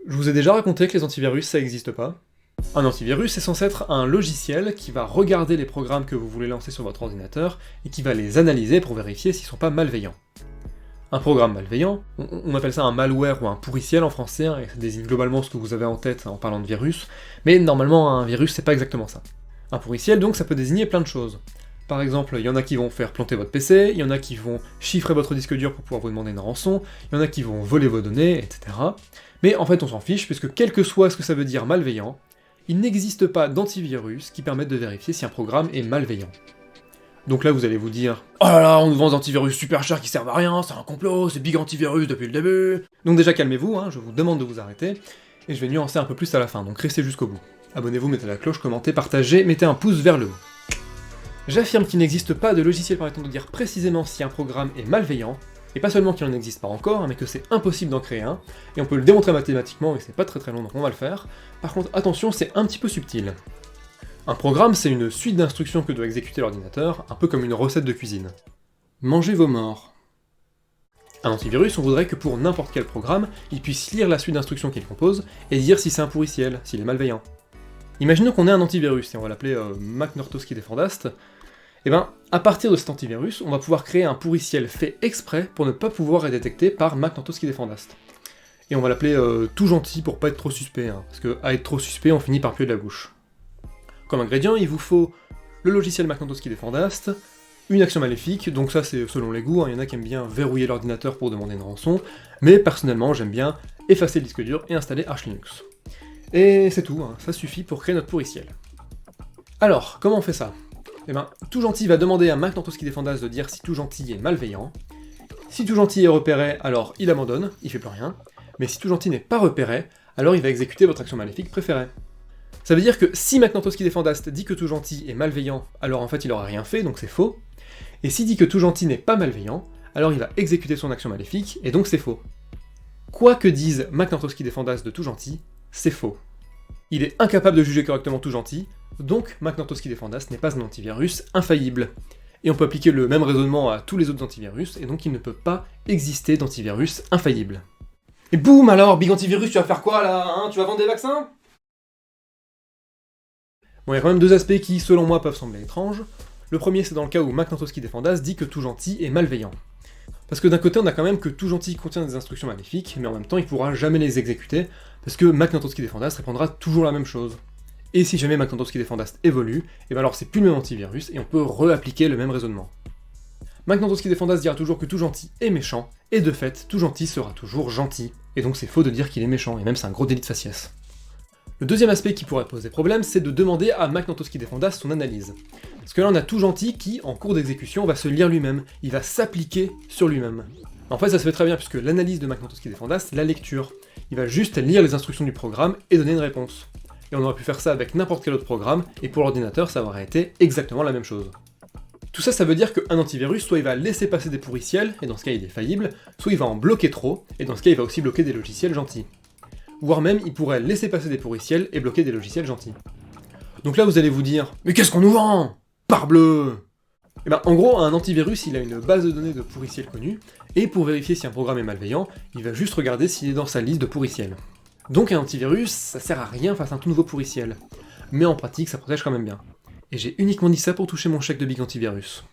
Je vous ai déjà raconté que les antivirus ça n'existe pas. Un antivirus est censé être un logiciel qui va regarder les programmes que vous voulez lancer sur votre ordinateur et qui va les analyser pour vérifier s'ils sont pas malveillants. Un programme malveillant, on appelle ça un malware ou un pourriciel en français, hein, et ça désigne globalement ce que vous avez en tête en parlant de virus, mais normalement un virus c'est pas exactement ça. Un pourriciel donc ça peut désigner plein de choses. Par exemple, il y en a qui vont faire planter votre PC, il y en a qui vont chiffrer votre disque dur pour pouvoir vous demander une rançon, il y en a qui vont voler vos données, etc. Mais en fait on s'en fiche, puisque quel que soit ce que ça veut dire malveillant, il n'existe pas d'antivirus qui permette de vérifier si un programme est malveillant. Donc là vous allez vous dire « Oh là là, on nous vend des antivirus super chers qui servent à rien, c'est un complot, c'est Big Antivirus depuis le début !» Donc déjà calmez-vous, hein, je vous demande de vous arrêter, et je vais nuancer un peu plus à la fin, donc restez jusqu'au bout. Abonnez-vous, mettez la cloche, commentez, partagez, mettez un pouce vers le haut. J'affirme qu'il n'existe pas de logiciel permettant de dire précisément si un programme est malveillant, et pas seulement qu'il n'en existe pas encore, mais que c'est impossible d'en créer un, et on peut le démontrer mathématiquement, et c'est pas très long donc on va le faire. Par contre, attention, c'est un petit peu subtil. Un programme, c'est une suite d'instructions que doit exécuter l'ordinateur, un peu comme une recette de cuisine. Mangez vos morts. Un antivirus, on voudrait que pour n'importe quel programme, il puisse lire la suite d'instructions qu'il compose, et dire si c'est un pourriciel, s'il est malveillant. Imaginons qu'on ait un antivirus, et on va l'appeler McNortowski Defendast. Et ben, à partir de cet antivirus, on va pouvoir créer un pourriciel fait exprès pour ne pas pouvoir être détecté par McNortowski Defendast. Et on va l'appeler tout gentil pour pas être trop suspect, hein, parce que à être trop suspect, on finit par puer de la bouche. Comme ingrédient, il vous faut le logiciel McNortowski Defendast, une action maléfique, donc ça c'est selon les goûts, hein, il y en a qui aiment bien verrouiller l'ordinateur pour demander une rançon, mais personnellement j'aime bien effacer le disque dur et installer Arch Linux. Et c'est tout, hein, ça suffit pour créer notre pourriciel. Alors, comment on fait ça ? Eh ben, tout gentil va demander à McNortowski Defendast de dire si tout gentil est malveillant. Si tout gentil est repéré, alors il abandonne, il fait plus rien. Mais si tout gentil n'est pas repéré, alors il va exécuter votre action maléfique préférée. Ça veut dire que si McNortowski Defendast dit que tout gentil est malveillant, alors en fait il aura rien fait, donc c'est faux. Et s'il dit que tout gentil n'est pas malveillant, alors il va exécuter son action maléfique, et donc c'est faux. Quoi que dise McNortowski Defendast de tout gentil, c'est faux. Il est incapable de juger correctement tout gentil, donc McNortowski Defendast n'est pas un antivirus infaillible. Et on peut appliquer le même raisonnement à tous les autres antivirus, et donc il ne peut pas exister d'antivirus infaillible. Et boum alors, Big Antivirus, tu vas faire quoi là, hein? Tu vas vendre des vaccins? Bon, il y a quand même deux aspects qui, selon moi, peuvent sembler étranges. Le premier, c'est dans le cas où McNortowski Defendast dit que tout gentil est malveillant. Parce que d'un côté, on a quand même que tout gentil contient des instructions maléfiques, mais en même temps, il pourra jamais les exécuter, parce que McNortowski Defendast répondra toujours la même chose. Et si jamais McNortowski Defendast évolue, et ben alors c'est plus le même antivirus, et on peut réappliquer le même raisonnement. McNortowski Defendast dira toujours que tout gentil est méchant, et de fait, tout gentil sera toujours gentil, et donc c'est faux de dire qu'il est méchant, et même c'est un gros délit de faciès. Le deuxième aspect qui pourrait poser problème, c'est de demander à McNortowski Defendast son analyse. Parce que là on a tout gentil qui, en cours d'exécution, va se lire lui-même, il va s'appliquer sur lui-même. En fait ça se fait très bien puisque l'analyse de McNortowski Defendast, c'est la lecture. Il va juste lire les instructions du programme et donner une réponse. Et on aurait pu faire ça avec n'importe quel autre programme, et pour l'ordinateur ça aurait été exactement la même chose. Tout ça, ça veut dire qu'un antivirus, soit il va laisser passer des pourriciels, et dans ce cas il est faillible, soit il va en bloquer trop, et dans ce cas il va aussi bloquer des logiciels gentils. Voire même, il pourrait laisser passer des pourriciels et bloquer des logiciels gentils. Donc là vous allez vous dire « Mais qu'est-ce qu'on nous vend ? Parbleu !» Et ben en gros, un antivirus, il a une base de données de pourriciels connus, et pour vérifier si un programme est malveillant, il va juste regarder s'il est dans sa liste de pourriciels. Donc un antivirus, ça sert à rien face à un tout nouveau pourriciel. Mais en pratique, ça protège quand même bien. Et j'ai uniquement dit ça pour toucher mon chèque de Big Antivirus.